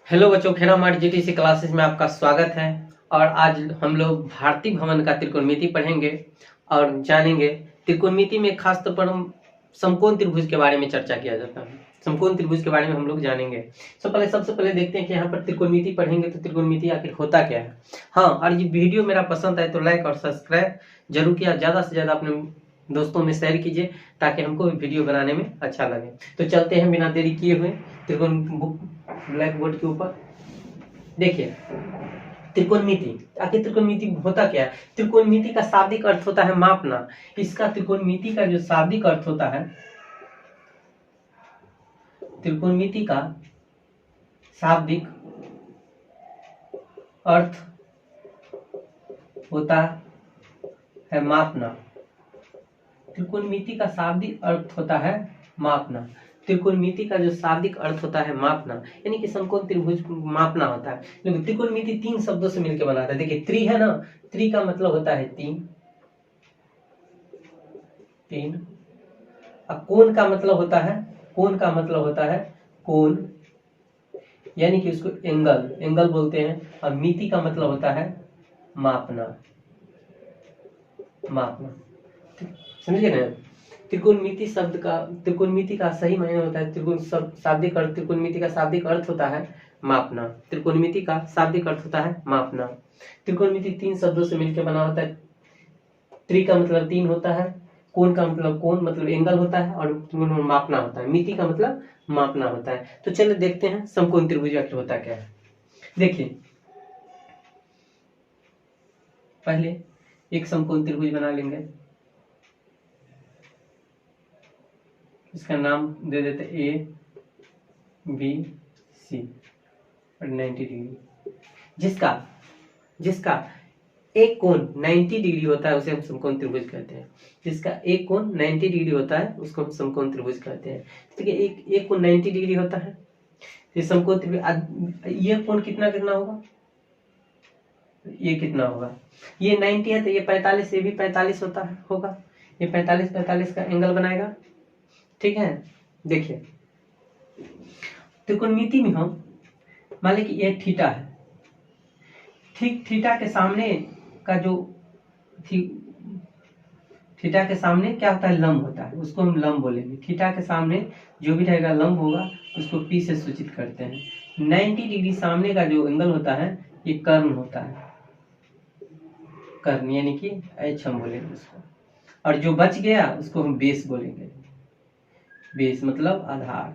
Hello बच्चों, खेरा mart GTC classes में आपका स्वागत है। और आज हम लोग भारतीय भवन का त्रिकोणमिति पढ़ेंगे और जानेंगे। त्रिकोणमिति में खास तौर पर हम समकोण त्रिभुज के बारे में चर्चा किया जाता है। समकोण त्रिभुज के बारे में हम लोग जानेंगे। सबसे पहले देखते हैं कि यहाँ पर त्रिकोणमिति पढ़ेंगे तो त्रिकोणमिति आखिर होता क्या है। हाँ, और ये वीडियो मेरा पसंद आए तो लाइक और सब्सक्राइब जरूर किया, ज्यादा से ज्यादा अपने दोस्तों में शेयर कीजिए ताकि हमको वीडियो बनाने में अच्छा लगे। तो चलते हैं बिना देरी किए हुए त्रिकोण ब्लैक बोर्ड के ऊपर। देखिए, त्रिकोणमिति आखिर त्रिकोणमिति होता क्या है। त्रिकोणमिति का शाब्दिक अर्थ होता है मापना। इसका त्रिकोणमिति का जो शाब्दिक अर्थ होता है, त्रिकोणमिति का शाब्दिक अर्थ होता है मापना। त्रिकोणमिति का शाब्दिक अर्थ होता है मापना। त्रिकोणमिति का जो शाब्दिक अर्थ होता है मापना, यानी कि समकोण त्रिभुज मापना होता है। देखो, त्रिकोणमिति तीन शब्दों से मिलकर बनाता है। देखिए, त्रि है ना, त्रि का मतलब होता है तीन, तीन। अब कोण का मतलब होता है, कोण का मतलब होता है कोण, यानी कि उसको एंगल, एंगल बोलते हैं। और मिति का मतलब होता है मापना, मापना। समझिए ना, त्रिकोणमिति शब्द का, त्रिकोणमिति का सही मायने होता है त्रिकोण शाब्दिक अर्थ। त्रिकोणमिति का शाब्दिक अर्थ होता है मापना। त्रिकोणमिति का शाब्दिक अर्थ होता है मापना। त्रिकोणमिति तीन शब्दों से मिलकर बना होता है। त्रि का मतलब तीन होता है, कोण का मतलब कोण मतलब एंगल होता है, और मापना होता है। मिति का मतलब मापना होता है। तो चलिए देखते हैं समकोण त्रिभुज आखिर होता क्या है। देखिए, पहले एक समकोण त्रिभुज बना लेंगे। इसका नाम दे देते ए बी सी और 90 डिग्री। जिसका जिसका एक कोण 90 डिग्री होता है उसे हम समकोण त्रिभुज कहते हैं। जिसका एक कोण 90 डिग्री होता है उसको हम समकोण त्रिभुज कहते हैं। देखिए, एक कोण 90 डिग्री होता है, ये समकोण त्रिभुज। ये कोण कितना कितना होगा, ये कितना होगा, ये 90 है तो ये 45, ये भी 45 होता है, होगा। ये 45 45 का एंगल बनाएगा। ठीक है, देखिए त्रिकोणमिति में हम मान लें कि ये थीटा है। ठीक थीटा के सामने का जो थीटा के सामने क्या होता है, लंब होता है, उसको हम लंब बोलेंगे। थीटा के सामने जो भी रहेगा लंब होगा, उसको पी से सूचित करते हैं। 90 डिग्री सामने का जो एंगल होता है ये कर्ण होता है, कर्ण यानी कि एच हम बोलेंगे उसको। और जो बच गया उसको हम बेस बोलेंगे। बेस मतलब आधार,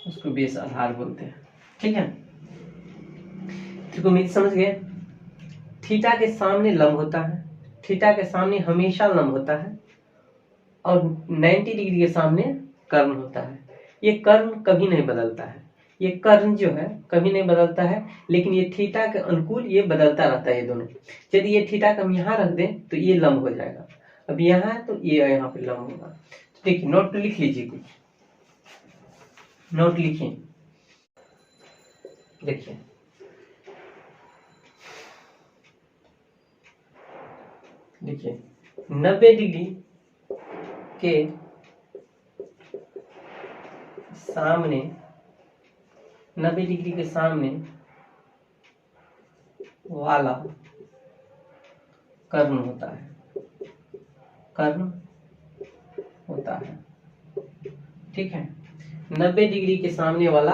उसको बेस आधार बोलते हैं। ठीक है, त्रिकोणमिति समझ गए। थीटा के सामने लंब होता है, थीटा के सामने हमेशा लंब होता है, और 90 डिग्री के सामने कर्ण होता है। ये कर्ण कभी नहीं बदलता है, ये कर्ण जो है कभी नहीं बदलता है, लेकिन ये थीटा के अनुकूल ये बदलता रहता है। ये दोनों, यदि ये थीटा को हम यहाँ रख दें तो ये लंब हो जाएगा। अब यहाँ है तो ये यहाँ पे लंब होगा। तो देखिए, नोट लिख लीजिए, कुछ नोट लिखिए। देखिए, देखिए 90 डिग्री के सामने, 90 डिग्री के सामने वाला कर्ण होता है, कर्ण होता है। ठीक है, 90 डिग्री के सामने वाला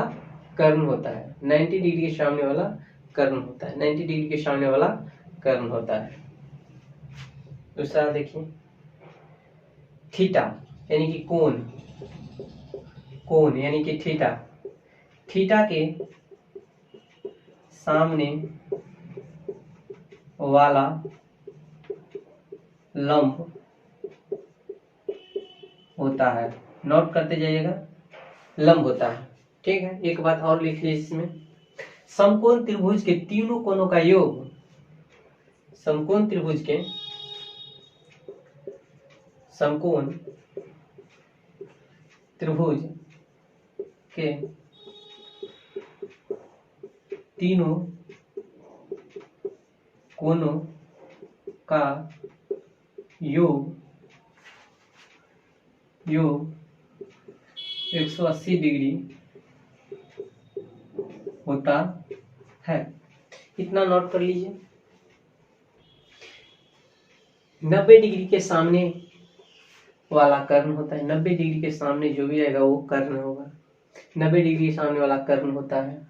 कर्ण होता है, 90 डिग्री के सामने वाला कर्ण होता है, 90 डिग्री के सामने वाला कर्ण होता है। दूसरा देखिए, थीटा यानी कि कोण, कोण यानी कि थीटा, थीटा के सामने वाला लंब होता है। नोट करते जाइएगा, लंब होता है। ठीक है, एक बात और लिख लीजिए इसमें, समकोण त्रिभुज के तीनों कोणों का योग, समकोण त्रिभुज के, समकोण त्रिभुज के तीनों कोणों का योग 180 डिग्री होता है। इतना नोट कर लीजिए। 90 डिग्री के सामने वाला कर्ण होता है। 90 डिग्री के सामने जो भी आएगा वो कर्ण होगा। 90 डिग्री के सामने वाला कर्ण होता है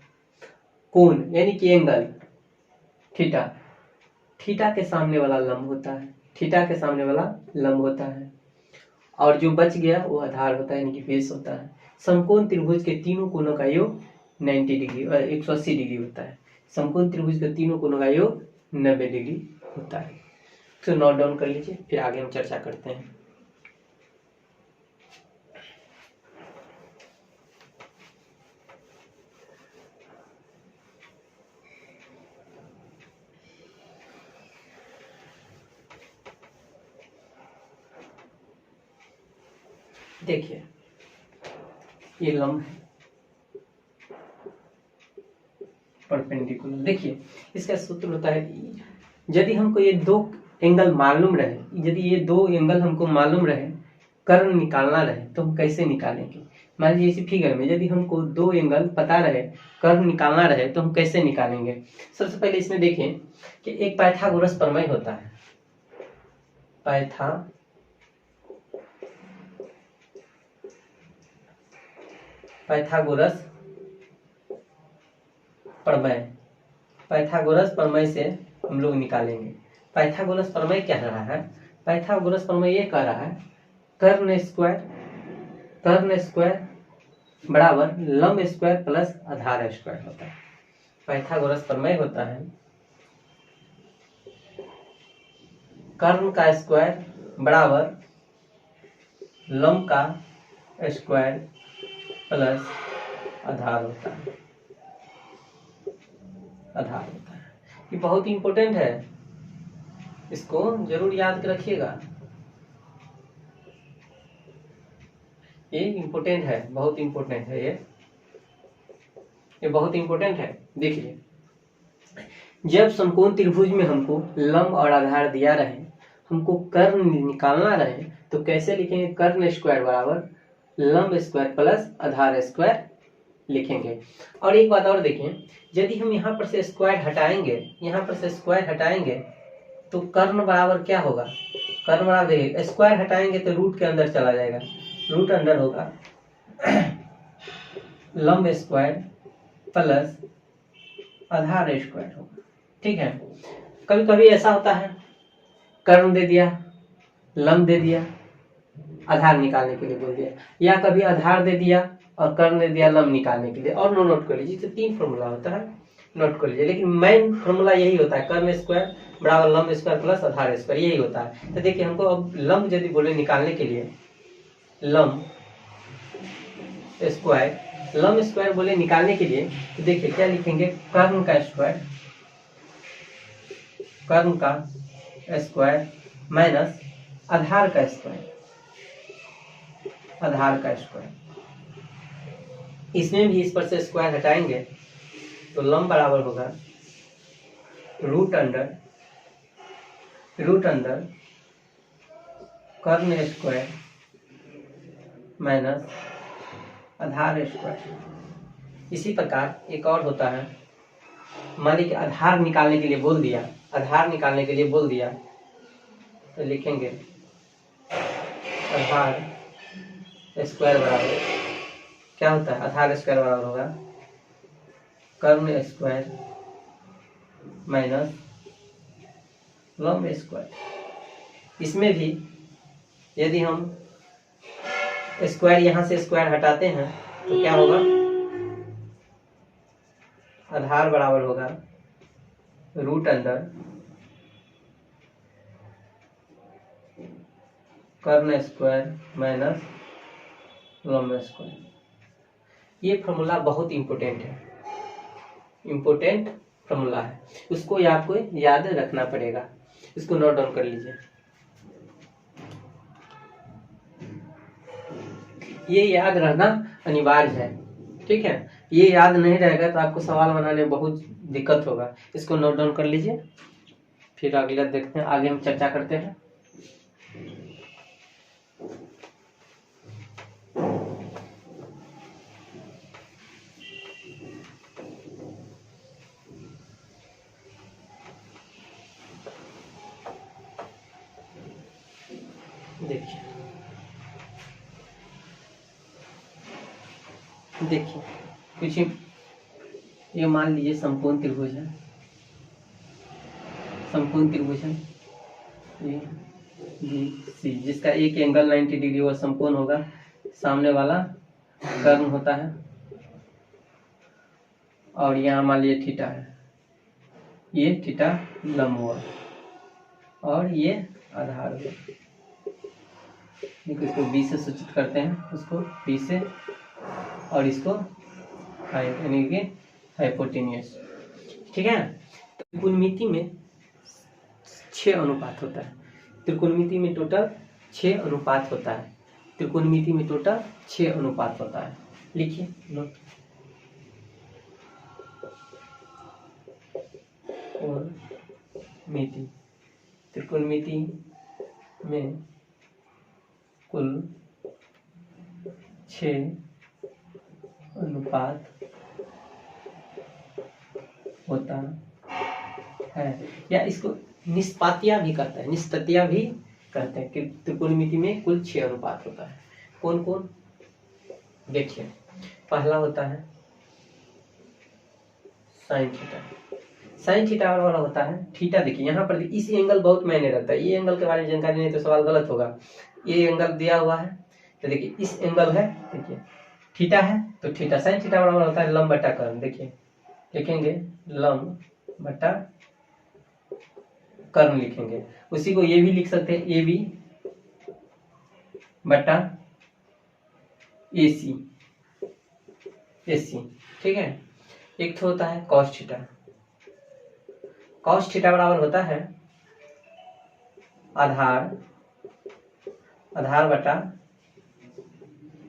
कोण, यानी कि एंगल थीटा। थीटा के सामने वाला लंब होता है। थीटा के सामने वाला लंब होता है। और जो बच गया वो आधार होता है, यानी कि बेस होता है। समकोण त्रिभुज के तीनों कोणों का योग 90 डिग्री 180 डिग्री होता है। समकोण त्रिभुज के तीनों कोणों का योग 90 डिग्री होता है। तो नोट डाउन कर लीजिए, फिर आगे हम चर्चा करते हैं। देखिए ये लंब है परपेंडिकुलर। देखिए इसका सूत्र होता है, यदि हमको ये दो एंगल मालूम रहे, यदि ये दो एंगल हमको मालूम रहे, कर्ण निकालना रहे, तो हम कैसे निकालेंगे। मान लीजिए इसी फिगर में यदि हमको दो एंगल पता रहे, कर्ण निकालना रहे, तो हम कैसे निकालेंगे। सबसे पहले इसमें देखें कि एक पाइथागोरस प्रमेय होता है। पाइथागोरस प्रमेय, पाइथागोरस प्रमेय से हम लोग निकालेंगे। पाइथागोरस प्रमेय क्या रहा है, पाइथागोरस प्रमेय ये कह रहा है कर्ण स्क्वायर बराबर लंब स्क्वायर प्लस आधार स्क्वायर होता है। पाइथागोरस प्रमेय होता है कर्ण का स्क्वायर बराबर लंब का स्क्वायर प्लस आधार होता है। ये बहुत इंपॉर्टेंट है, इसको जरूर याद रखिएगा। ये इंपॉर्टेंट है, बहुत इंपॉर्टेंट है। ये बहुत इंपॉर्टेंट है। देखिए जब समकोण त्रिभुज में हमको लंब और आधार दिया रहे, हमको कर्ण निकालना रहे, तो कैसे लिखेंगे। कर्ण स्क्वायर बराबर लंब स्क्वायर प्लस आधार स्क्वायर लिखेंगे। और एक बात और देखें, यदि हम यहाँ पर से स्क्वायर हटाएंगे, तो कर्ण बराबर क्या होगा। कर्ण बराबर देखिए स्क्वायर हटाएंगे तो रूट के अंदर चला जाएगा, रूट अंदर होगा लंब स्क्वायर प्लस आधार स्क्वायर होगा। ठीक है। कभी कभी ऐसा होता है कर्ण दे दिया, लंब दे दिया, आधार निकालने के लिए बोल दिया, या कभी आधार दे दिया और कर्ण दे दिया लंब निकालने के लिए। और नोट कर लीजिए, तो 3 फॉर्मूला होता है, नोट कर लीजिए। लेकिन मेन फॉर्मूला यही होता है कर्ण स्क्वायर बराबर लंब स्क्वायर प्लस आधार स्क्वायर, यही होता है। तो देखिए हमको अब लंब यदि बोले निकालने के लिए, लंब स्क्वायर बोले निकालने के लिए, तो देखिए क्या लिखेंगे। कर्ण का स्क्वायर माइनस आधार का स्क्वायर। इसमें भी इस पर से स्क्वायर हटाएंगे तो लंब बराबर होगा रूट अंडर कर्ण स्क्वायर माइनस आधार स्क्वायर। इसी प्रकार एक और होता है, मान लीजिए आधार निकालने के लिए बोल दिया, तो लिखेंगे आधार स्क्वायर बराबर क्या होता है, आधार स्क्वायर बराबर होगा कर्ण स्क्वायर माइनस लंब स्क्वायर। इसमें भी यदि हम स्क्वायर यहां से स्क्वायर हटाते हैं तो क्या होगा, आधार बराबर होगा रूट अंडर कर्ण स्क्वायर माइनस लंब स्क्वायर। ये फॉर्मूला बहुत इंपॉर्टेंट फॉर्मूला है, उसको आपको याद रखना पड़ेगा। इसको नोट डाउन कर लीजिए। ये याद रहना अनिवार्य है, ठीक है। ये याद नहीं रहेगा तो आपको सवाल बनाने में बहुत दिक्कत होगा। इसको नोट डाउन कर लीजिए, फिर अगला देखते हैं, आगे हम चर्चा करते हैं। देखिए कुछ ये मान लीजिए समकोण त्रिभुज है, समकोण त्रिभुज है ए बी सी, जिसका एक एंगल 90 डिग्री वो समकोण होगा, सामने वाला कर्ण होता है, और यहाँ मान लीजिए थीटा है, ये थीटा लंब हुआ और ये आधार हुआ। देखो इसको बी से सूचित करते हैं, उसको बी से, और इसको हाइट यानी कि हाइपोटेन्यूस। ठीक है। त्रिकोणमिति में 6 अनुपात होता है, त्रिकोणमिति में टोटल 6 अनुपात होता है, त्रिकोणमिति में टोटल 6 अनुपात होता है। लिखिए नोट। मिति, त्रिकोणमिति में कुल 6 अनुपात होता है, या इसको निष्पातिया भी कहते हैं, निष्पत्तिया भी कहते हैं कि त्रिकोणमिति में कुल 6 अनुपात होता है। कौन कौन? देखिए पहला होता है साइन थीटा। साइन थीटा वाला होता है थीटा। देखिए यहाँ पर इस एंगल बहुत मायने रखता है, ये एंगल के बारे में जानकारी नहीं तो सवाल गलत होगा। ये एंगल दिया हुआ है तो देखिए इस एंगल है, देखिए थीटा है तो थीटा, साइन थीटा वाला होता है लंब बटा कर्ण। देखिए लिखेंगे लंब बटा कर्ण लिखेंगे। उसी को ये भी लिख सकते हैं, ए बी बटा ए सी, ए सी। ठीक है। एक तो होता है कॉस थीटा। कॉस थीटा बराबर होता है आधार, आधार बटा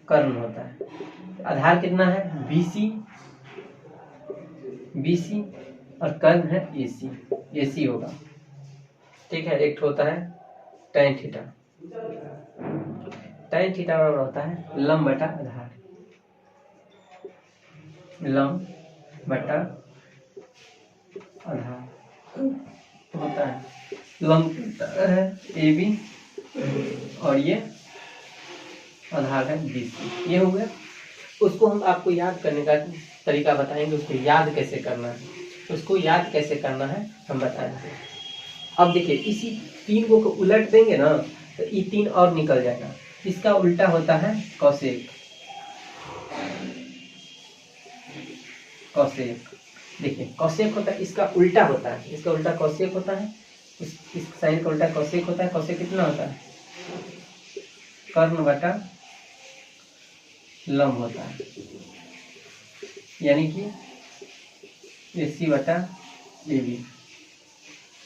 कर्ण होता है। आधार कितना है? बीसी, बीसी, और कर्ण है एसी, एसी होगा। ठीक है। एक होता है tan थीटा। tan थीटा बराबर होता है लंब बटा आधार, लंब बटा आधार होता है, लंब है ए बी और ये आधार है बी सी। ये हो गया। उसको हम आपको याद करने का तरीका बताएंगे, उसको याद कैसे करना है, उसको याद कैसे करना है हम बताएंगे। अब देखिए इसी 3 को उलट देंगे ना तो ये 3 और निकल जाएगा। इसका उल्टा होता है कॉसेक, कॉसेक। देखिए कॉसेक होता है, इसका उल्टा होता है, इसका उल्टा कॉसेक होता है, इस साइन का उल्टा कॉसेक होता है। कॉसेक कितना होता है? कर्ण बटा लंब होता है, यानी कि AC बटा AB।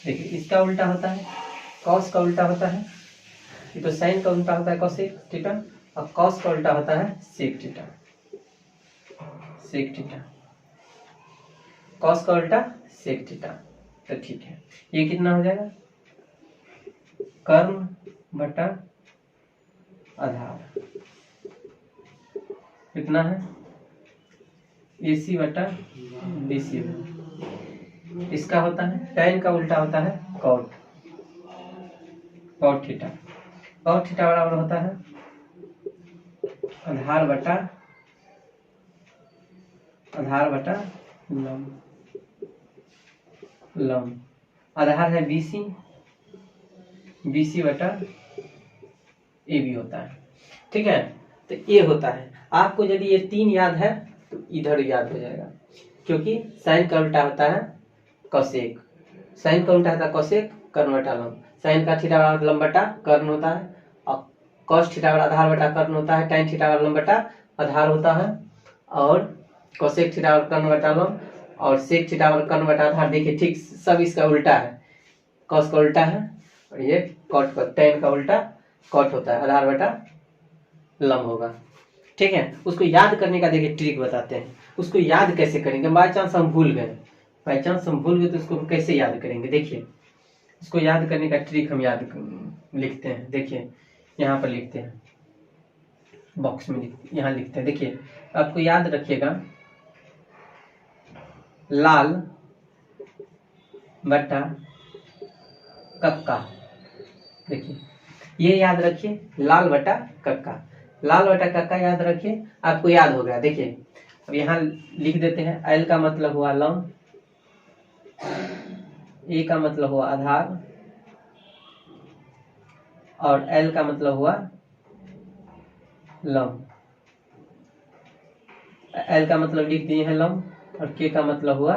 देखिए इसका उल्टा होता है कॉस का उल्टा होता है, ये तो साइन का उल्टा होता है कॉसेक थीटा, और कॉस का उल्टा होता है sec theta, sec theta. Cos का उल्टा सेक थीटा। तो ठीक है, ये कितना हो जाएगा? कर्ण बटा आधार कितना है? AC बटा BC। इसका होता है tan का उल्टा होता है cot, cot theta. Cot theta बराबर होता है आधार बटा, आधार बटा लंब, लंब। आधार है BC, BC बटा AB होता है। ठीक है। तो ये होता है। आपको यदि ये 3 याद है तो इधर याद हो जाएगा, क्योंकि साइन का उल्टा होता है कॉसेक, साइन का उल्टा होता है कॉसेक, कर्ण बटा लंब। साइन का थीटा बराबर लंब बटा कर्ण होता है, और कॉस थीटा बराबर आधार बटा कर्ण होता है, tan थीटा बराबर लंब बटा आधार होता है, और कॉसेक थीटा बराबर कर्ण बटा लंब, और सेक थीटा बराबर कर्ण बटा आधार। देखिए ठीक सब इसका उल्टा है, कॉस का उल्टा है और ये कॉट का, tan का उल्टा कॉट होता है, आधार बटा लंब होगा। ठीक है। उसको याद करने का देखिए ट्रिक बताते हैं। उसको याद कैसे करेंगे? बाई चांस हम भूल गए, बाई चांस हम भूल गए तो उसको कैसे याद करेंगे? देखिए इसको याद करने का ट्रिक हम याद लिखते हैं। देखिए यहाँ पर लिखते हैं, बॉक्स में यहाँ लिखते हैं। देखिए आपको याद रखिएगा, लाल बटा कक्का। देखिए ये याद रखिए, लाल बटा कक्का, लाल बटा कक्का याद रखिए, आपको याद हो गया। देखिए अब यहाँ लिख देते हैं, एल का मतलब हुआ लंब, ए का मतलब हुआ आधार, और एल का मतलब हुआ लंब। एल का मतलब लिख दिए हैं लंब, और के का मतलब हुआ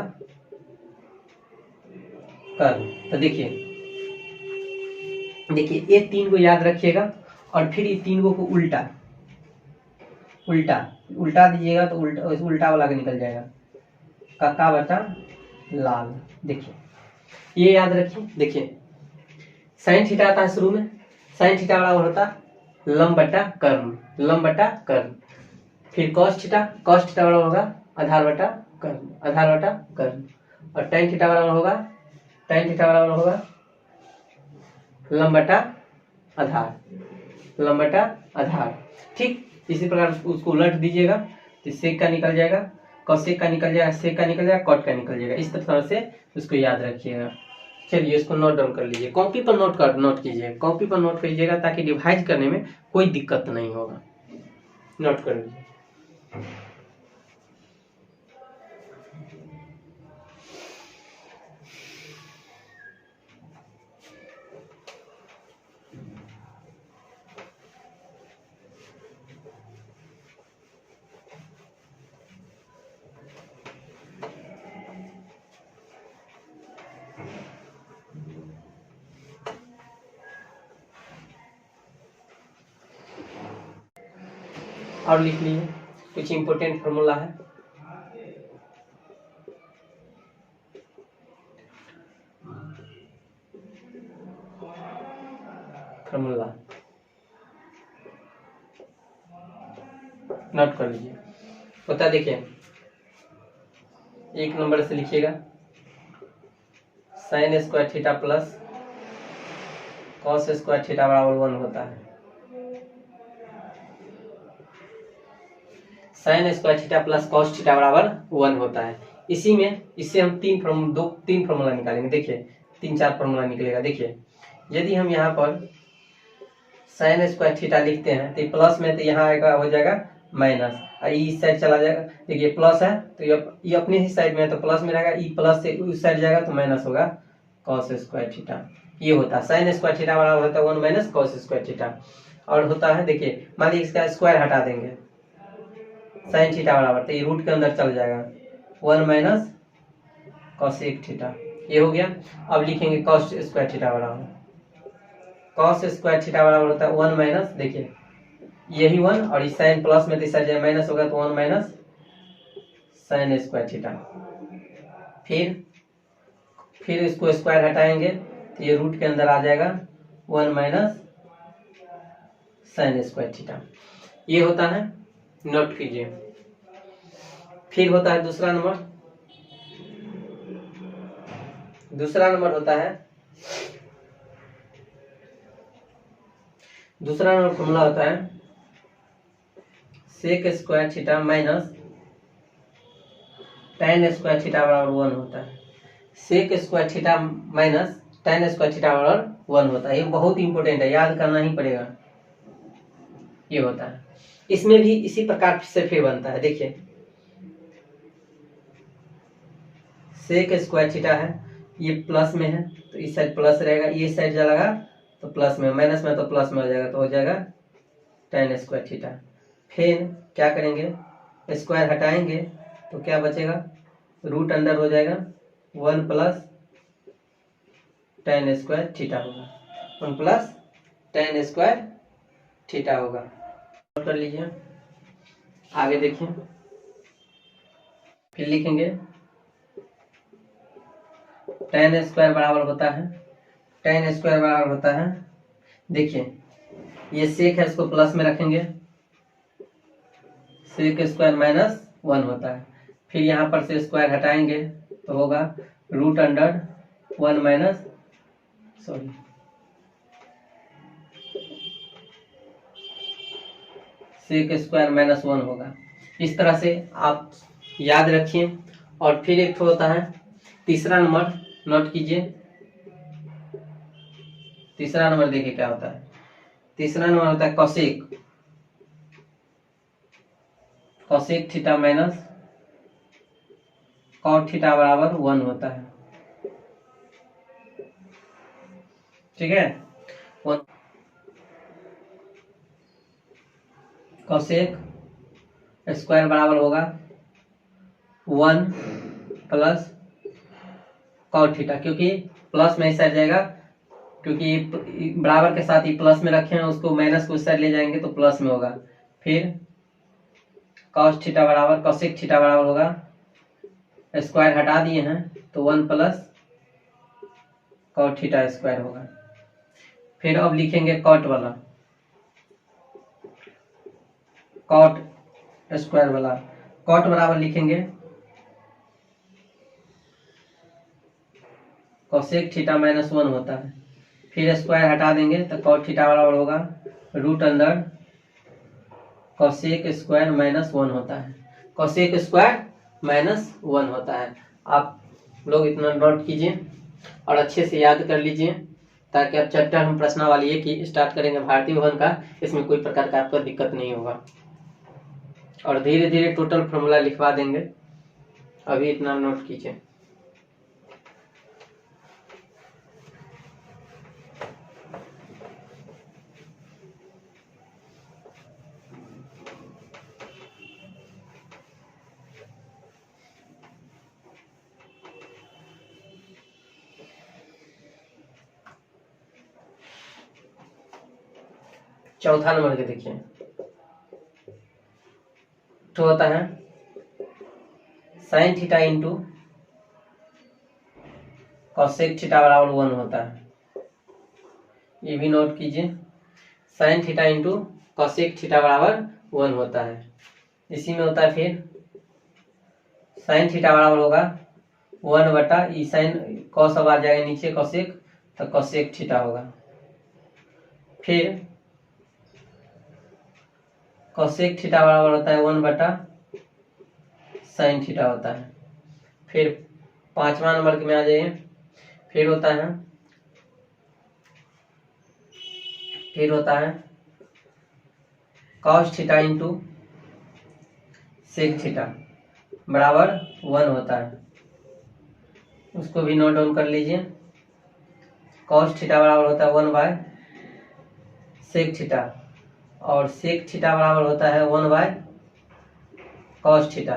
कर्व। तो देखिए ये तीन को याद रखिएगा, और फिर ये तीन को उल्टा उल्टा उल्टा दीजिएगा तो उल्टा उल्टा वाला का निकल जाएगा, कक्का बटा लाल। देखिए ये याद रखिए। देखिए साइन थीटा आता है शुरू में, साइन थीटा बराबर होता लंब बटा कर्म, लंब बटा कर्म। फिर कॉस थीटा बराबर होगा आधार बटा कर्म, आधार बटा कर्म। और tan थीटा बराबर होगा, tan थीटा बराबर होगा लंब बटा आधार, लंब बटा आधार। ठीक इसी प्रकार उसको उलट दीजिएगा तो सेक का निकल जाएगा, कॉसेक का निकल जाएगा, सेक का निकल जाएगा, कॉट का निकल जाएगा। इस तरह से उसको याद रखिएगा। चलिए इसको नोट डाउन कर लीजिए, कॉपी पर नोट कीजिए, कॉपी पर नोट कीजिएगा ताकि डिवाइड करने में कोई दिक्कत नहीं होगा। नोट कर लीजिए। और लिख लीजिए कुछ इंपोर्टेंट फार्मूला है। फार्मूला नोट कर लीजिए, होता देखिए एक नंबर से लिखिएगा, sine square theta plus cos square theta बराबर 1 होता है। Sine square theta plus cos theta बराबर 1 होता है। इसी में इससे हम तीन फार्मूला निकालेंगे। देखिए 3-4 फार्मूला निकलेगा। देखिए यदि हम यहाँ पर साइन स्क्वायर थीटा लिखते हैं तो प्लस में तो यहाँ आएगा हो जाएगा माइनस, और इस साइड चला जाएगा। देखिए प्लस है तो ये अपने ही साइड में है तो प्लस में रहेगा, ई प्लस से उस साइड जाएगा तो माइनस होगा कॉस स्क्वायर थीटा। ये होता है साइन स्क्वायर थीटा बराबर होता है 1 माइनस कॉस स्क्वायर थीटा। और होता है देखिए मान लीजिए इसका स्क्वायर हटा देंगे, साइन थीटा बराबर तो ये रूट के अंदर चल जाएगा 1 माइनस कॉसेक थीटा। ये हो गया। अब लिखेंगे कॉस स्क्वायर थीटा बराबर, कॉस स्क्वायर थीटा बराबर होता है 1 माइनस, देखिए यही 1 और इस साइन प्लस में तो इस साइड माइनस होगा तो 1 माइनस साइन स्क्वायर थीटा। फिर इसको स्क्वायर हटाएंगे तो ये रूट के अंदर आ जाएगा 1 माइनस साइन स्क्वायर थीटा। ये होता है, नोट कीजिए। फिर होता है दूसरा नंबर होता है, दूसरा नंबर फॉर्मूला होता है sec square theta minus tan square theta बराबर 1 होता है। Sec square theta minus tan square theta बराबर 1 होता है। ये बहुत इंपॉर्टेंट है, याद करना ही पड़ेगा। ये होता है, इसमें भी इसी प्रकार से फिर बनता है। देखिए सेक स्क्वायर थीटा है, ये प्लस में है तो इस साइड प्लस रहेगा, ये साइड जाएगा तो प्लस में, माइनस में तो प्लस में हो जाएगा तो हो जाएगा tan स्क्वायर थीटा। फिर क्या करेंगे, स्क्वायर हटाएंगे तो क्या बचेगा, रूट अंडर हो जाएगा 1 प्लस tan स्क्वायर थीटा होगा, 1 प्लस tan स्क्वायर थीटा होगा। नोट कर लीजिए। आगे देखिए, फिर लिखेंगे tan स्क्वायर बराबर होता है, tan स्क्वायर बराबर होता है, देखिए ये सेक है इसको प्लस में रखेंगे, सेक स्क्वायर माइनस 1 होता है। फिर यहाँ पर से स्क्वायर हटाएंगे तो होगा root under 1 minus sec square minus 1 होगा। इस तरह से आप याद रखिए। और फिर एक होता है तीसरा नंबर, नोट कीजिए। तीसरा नंबर देखिए क्या होता है, तीसरा नंबर होता है cosec, cosec theta minus cot theta बराबर 1 होता है। ठीक है, कोसेक स्क्वायर बराबर होगा 1 प्लस कॉट थीटा, क्योंकि प्लस में इस साइड जाएगा, क्योंकि बराबर के साथ ही प्लस में रखे हैं, उसको माइनस को उस साइड ले जाएंगे तो प्लस में होगा। फिर कॉस थीटा बराबर कोसेक थीटा बराबर होगा, स्क्वायर हटा दिए हैं तो 1 प्लस कॉट थीटा स्क्वायर होगा। फिर अब लिखेंगे कॉट वाला, कॉट स्क्वायर वाला, कॉट बराबर लिखेंगे कोसेक थीटा माइनस 1 होता है। फिर स्क्वायर हटा देंगे तो कॉट थीटा बराबर होगा रूट अंदर कोसेक स्क्वायर माइनस 1 होता है। कोसेक स्क्वायर माइनस 1 होता है। आप लोग इतना नोट कीजिए और अच्छे से याद कर लीजिए, ताकि अब चैप्टर हम प्रश्नावली एक ही स्टार्ट करेंगे भारतीय भवन का, इसमें कोई प्रकार का आपको दिक्कत नहीं होगा और धीरे धीरे टोटल फॉर्मूला लिखवा देंगे। अभी इतना नोट कीजिए। चौथा नंबर के देखिए, तो होता है sine theta into cosec theta बराबर 1 होता है। ये भी नोट कीजिए, sine theta into cosec theta बराबर 1 होता है। इसी में होता है फिर साइन थीटा बराबर होगा 1 बटा ई साइन, कॉस अब आ जाएगा नीचे कॉसेक, तो कॉसेक थीटा होगा। फिर कोसेक थीटा बराबर होता है 1 बटा साइन थीटा होता है। फिर पांचवा नंबर में आ जाइए, फिर होता है cos theta into sec theta बराबर 1 होता है। उसको भी नोट डाउन कर लीजिए। कॉस थीटा बराबर होता है 1 बाय सेक थीटा, और सेक थीटा बराबर होता है 1 बाय कॉस थीटा।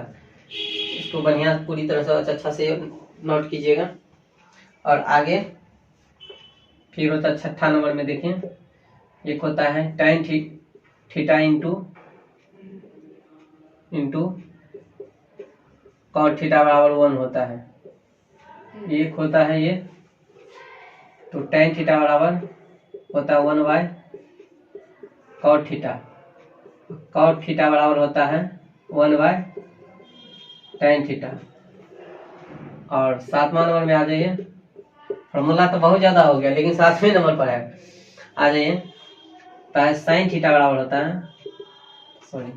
इसको बढ़िया पूरी तरह से अच्छा से नोट कीजिएगा। और आगे फिर होता है छठा नंबर में, देखिए एक होता है tan theta into cot theta बराबर 1 होता है। एक होता है ये, तो tan थीटा बराबर होता है 1 by cot theta, cot theta बराबर होता है 1 बाय tan थीटा। और सातवां नंबर में आ जाइए, फॉर्मूला तो बहुत ज्यादा हो गया लेकिन सातवें नंबर पर है, आ जाइए। साइन थीटा बराबर होता है, सॉरी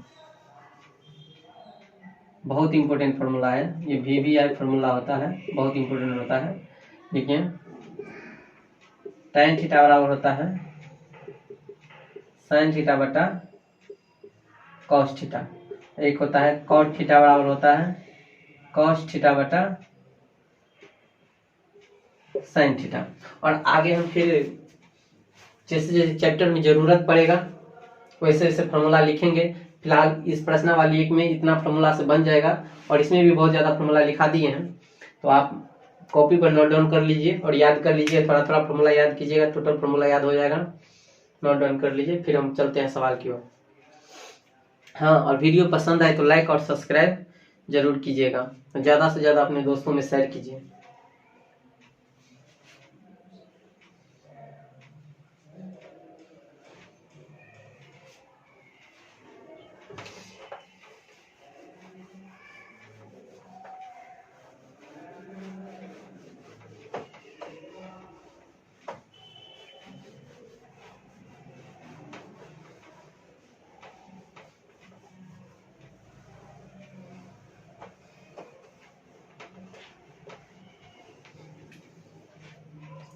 बहुत इंपॉर्टेंट फॉर्मूला है ये, VVI फॉर्मूला होता है, बहुत इंपॉर्टेंट होता है। देखिए tan थीटा बराबर होता है साइन थीटा बटा कॉस थीटा। एक होता है कॉट थीटा बराबर होता है कॉस थीटा बटा साइन थीटा। और आगे हम फिर जैसे जैसे चैप्टर में जरूरत पड़ेगा वैसे वैसे फॉर्मूला लिखेंगे। फिलहाल इस प्रश्नावली एक में इतना फॉर्मूला से बन जाएगा, और इसमें भी बहुत ज्यादा फॉर्मूला लिखा दिए हैं, तो आप कॉपी पर नोट डाउन कर लीजिए और याद कर लीजिए। थोड़ा थोड़ा फॉर्मूला याद कीजिएगा, टोटल फॉर्मूला याद हो जाएगा। नोट डाउन कर लीजिए, फिर हम चलते हैं सवाल की ओर। हाँ, और वीडियो पसंद आए तो लाइक और सब्सक्राइब जरूर कीजिएगा, ज्यादा से ज्यादा अपने दोस्तों में शेयर कीजिए।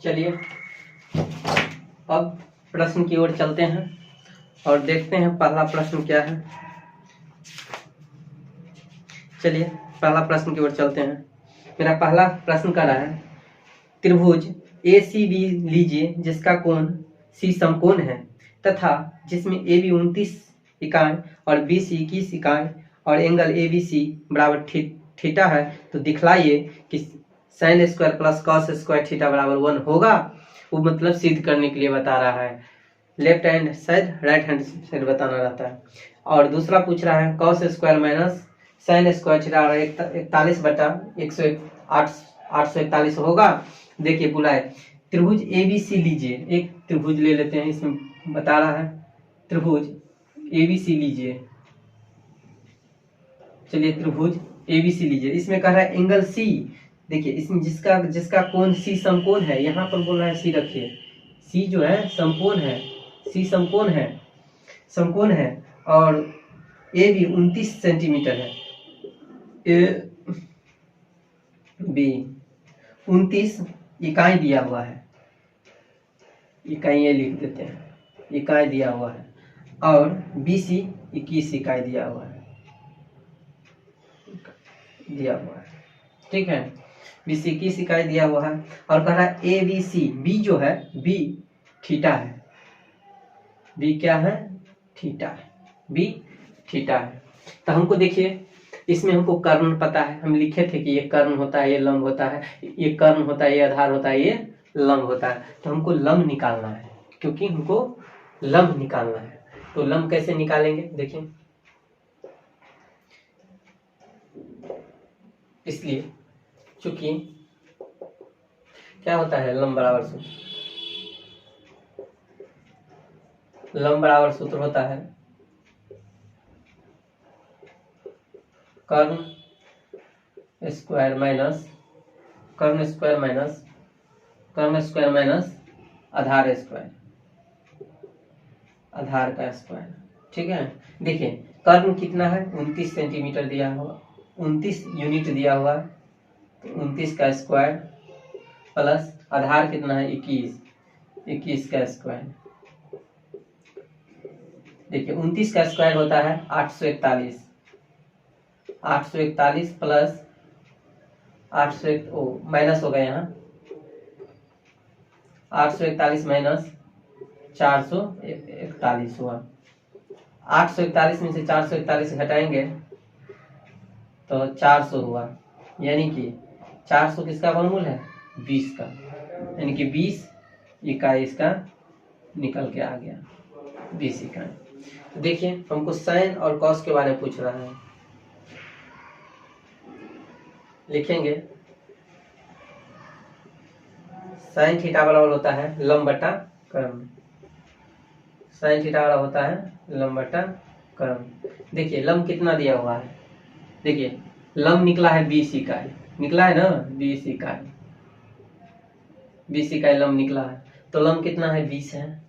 चलिए अब प्रश्न की ओर चलते हैं और देखते हैं पहला प्रश्न क्या है। चलिए पहला प्रश्न की ओर चलते हैं। मेरा पहला प्रश्न कर रहा है, त्रिभुज ACB लीजिए जिसका कोण C समकोण है तथा जिसमें AB 29 इकाई और BC 21 इकाई और एंगल ABC बराबर थीटा है, तो दिखलाइए कि sin square plus cos square theta बराबर 1 होगा। वो मतलब सिद्ध करने के लिए बता रहा है, left hand side right hand side बताना रहता है। और दूसरा पूछ रहा है cos square minus sin square theta 41/841 होगा। देखिए बुलाए, त्रिभुज ABC लीजिए, एक त्रिभुज ले लेते हैं, इसमें बता रहा है त्रिभुज ABC लीजिए। चलिए त्रिभुज ABC लीजिए, इसमें कह रहा है एंगल C। देखिए इसमें जिसका कोण C समकोण है, यहाँ पर बोल रहा है C रखिए, C जो है समकोण है, C समकोण है और AB 29 सेंटीमीटर है, AB 29 इकाई दिया हुआ है, इकाई ये लिख देते हैं, इकाई दिया हुआ है और BC 21 इकाई दिया हुआ है, ठीक है। BC 21 इकाई दिया हुआ है और कह रहा है ABC, B जो है B थीटा है, B क्या है, थीटा है, B थीटा है। तो हमको देखिए इसमें हमको कर्ण पता है, हम लिखे थे कि ये कर्ण होता है, ये लंब होता है, ये कर्ण होता है, ये आधार होता है, ये लंब होता है। तो हमको लंब निकालना है, क्योंकि हमको लंब निकालना है। तो लंब कैसे निकालेंगे देखिए, इसलिए चूंकि क्या होता है लंब बराबर सूत्र, लंब बराबर सूत्र होता है कर्ण स्क्वायर माइनस आधार स्क्वायर, आधार का स्क्वायर, ठीक है। देखिए कर्ण कितना है, 29 सेंटीमीटर दिया हुआ, 29 यूनिट दिया हुआ है, तो 29 का स्क्वायर प्लस आधार कितना है 21 का स्क्वायर। देखिए 29 का स्क्वायर होता है 841 प्लस 801 माइनस हो गया यहाँ, 841 माइनस 441 हुआ। 841 में से 441 घटाएंगे तो 400 हुआ, यानी कि 400 किसका वर्गमूल है, 20 का, यानी कि 20 इकाई इसका निकल के आ गया, 20 इकाई। देखिए हमको साइन और कॉस के बारे में पूछ रहा है, लिखेंगे साइन थीटा बराबर होता है लंब बटा कर्ण, साइन थीटा बराबर होता है लंब बटा कर्ण। देखिए लंब कितना दिया हुआ है, देखिए लंब निकला है 20 इकाई, निकला है ना 20 इकाई, 20 इकाई लंब निकला है। तो लंब कितना है 20 है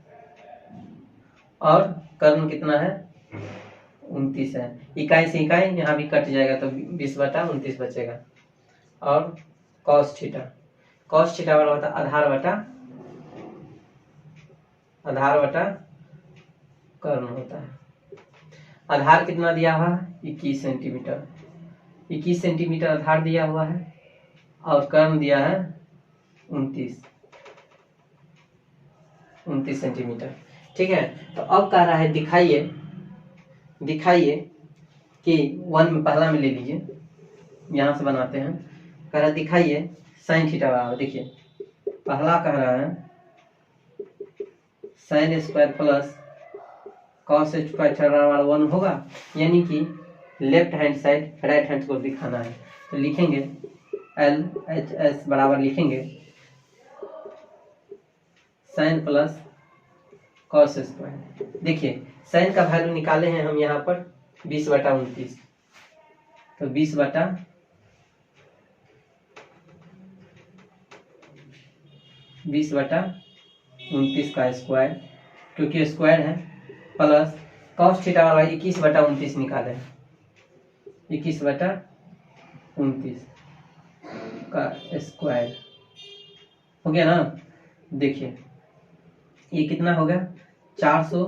और कर्ण कितना है 29 है। इकाई से इकाई यहाँ भी कट जाएगा तो 20/29 बचेगा। और कॉस थीटा बराबर होता है आधार बटा कर्ण होता है। आधार कितना दिया हुआ है 21 सेंटीमीटर, 21 सेंटीमीटर आधार दिया हुआ है और कर्ण दिया है 29 सेंटीमीटर, ठीक है। तो अब कह रहा है दिखाइए कि 1 में पहला में ले लीजिए, यहां से बनाते हैं। कह रहा है दिखाइए साइन थीटा बराबर, देखिए पहला कह रहा है sine square plus cos square theta बराबर 1 होगा, यानी कि left hand side right hand को दिखाना है। तो लिखेंगे LHS बराबर लिखेंगे साइन प्लस कॉस स्क्वायर। देखिए साइन का वैल्यू निकाले हैं हम यहाँ पर 20/29, तो 20/29 का स्क्वायर, क्योंकि स्क्वायर है, प्लस कॉस थीटा वाला 21/29 निकाले, 21/29 का स्क्वायर हो गया ना। देखिए ये कितना होगा 400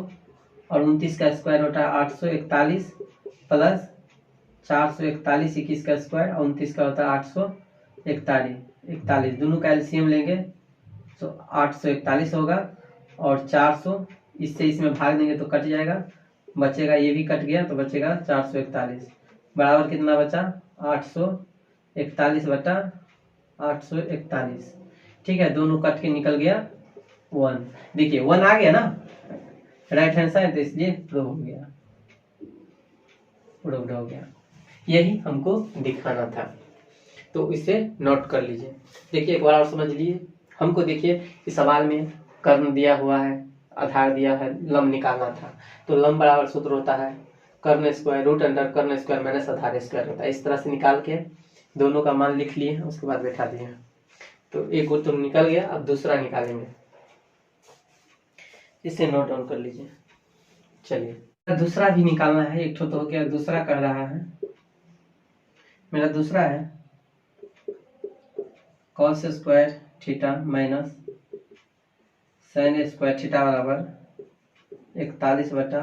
और 29 का स्क्वायर होता है 841 प्लस 441 21 का स्क्वायर और 29 का होता है 841 दोनों का एलसीएम लेंगे तो 841 होगा और 400 इससे इसमें भाग देंगे तो कट जाएगा, बचेगा ये भी कट गया तो बचेगा 441 बराबर कितना बचा 841 बटा 841। ठीक है, दोनों कट के निकल गया 1। देखिए 1 आ गया ना राइट हैंड साइड, तो इसलिए प्रूव हो गया। यही हमको दिखाना था, तो इसे नोट कर लीजिए। देखिए एक बार और समझ लीजिए। हमको देखिए इस सवाल में कर्ण दिया हुआ है, आधार दिया है, लंब निकालना था। तो लंब बराबर सूत्र होता है कर्ण स्क्वायर रूट अंडर कर्ण स्क्वायर माइनस आधार स्क्वायर होता है। इस तरह से निकाल के दोनों का मान लिख लिए, उसके बाद बैठा दिए। तो एक उत्तर निकल गया, अब दूसरा निकालेंगे, इसे नोट डाउन कर लीजिए। चलिए दूसरा भी निकालना है, एक तो हो गया, दूसरा कर रहा है मेरा। दूसरा है cos square theta minus sine square theta बराबर 41 बटा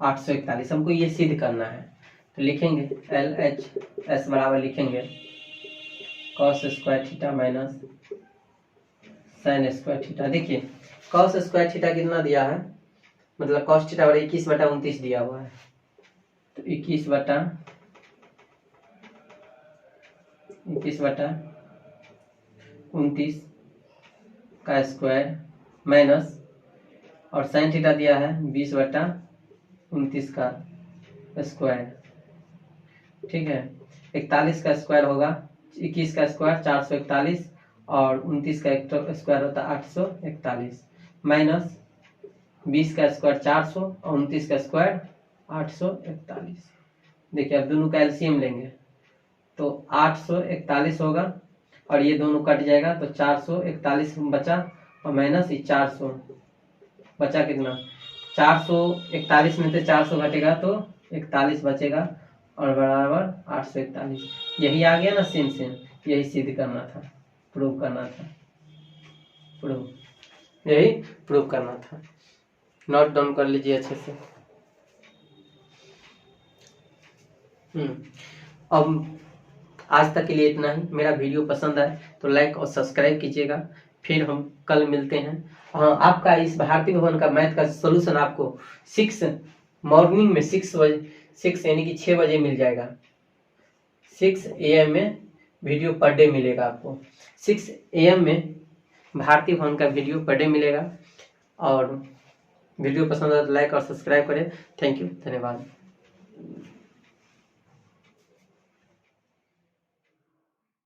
841। हमको ये सिद्ध करना है, तो लिखेंगे LHS बराबर लिखेंगे cos square theta minus sine square theta. देखिए कॉस स्क्वायर थीटा कितना दिया है, मतलब कॉस थीटा बराबर 21 बटा 29 दिया हुआ है, तो 21 बटा 29 का स्क्वायर माइनस और साइन थीटा दिया है 20 बटा 29 का स्क्वायर। ठीक है, 41 का स्क्वायर होगा 21 का स्क्वायर 441 और 29 का स्क्वायर होता है 841 माइनस 20 का स्क्वायर 400 और 29 का स्क्वायर 841। देखिए अब दोनों का एलसीएम लेंगे तो 841 होगा और ये दोनों कट जाएगा तो 441 बचा और माइनस 400 बचा कितना 441 में से 400 घटेगा तो 41 बचेगा और बराबर 841। यही आ गया ना, सेम यही सिद्ध करना था, प्रूव करना था, यही प्रूव करना था। नोट डाउन कर लीजिए अच्छे से। अब आज तक के लिए इतना ही। मेरा वीडियो पसंद आए तो लाइक और सब्सक्राइब कीजिएगा। फिर हम कल मिलते हैं। हाँ, आपका इस भारती भवन का मैथ का सोल्यूशन आपको 6 मॉर्निंग में 6 यानी कि 6 बजे मिल जाएगा। 6 AM में वीडियो पर डे मिलेगा आपको। 6 AM में भारती भवन का वीडियो पर डे मिलेगा। और वीडियो पसंद आए तो लाइक और सब्सक्राइब करें। थैंक यू, धन्यवाद।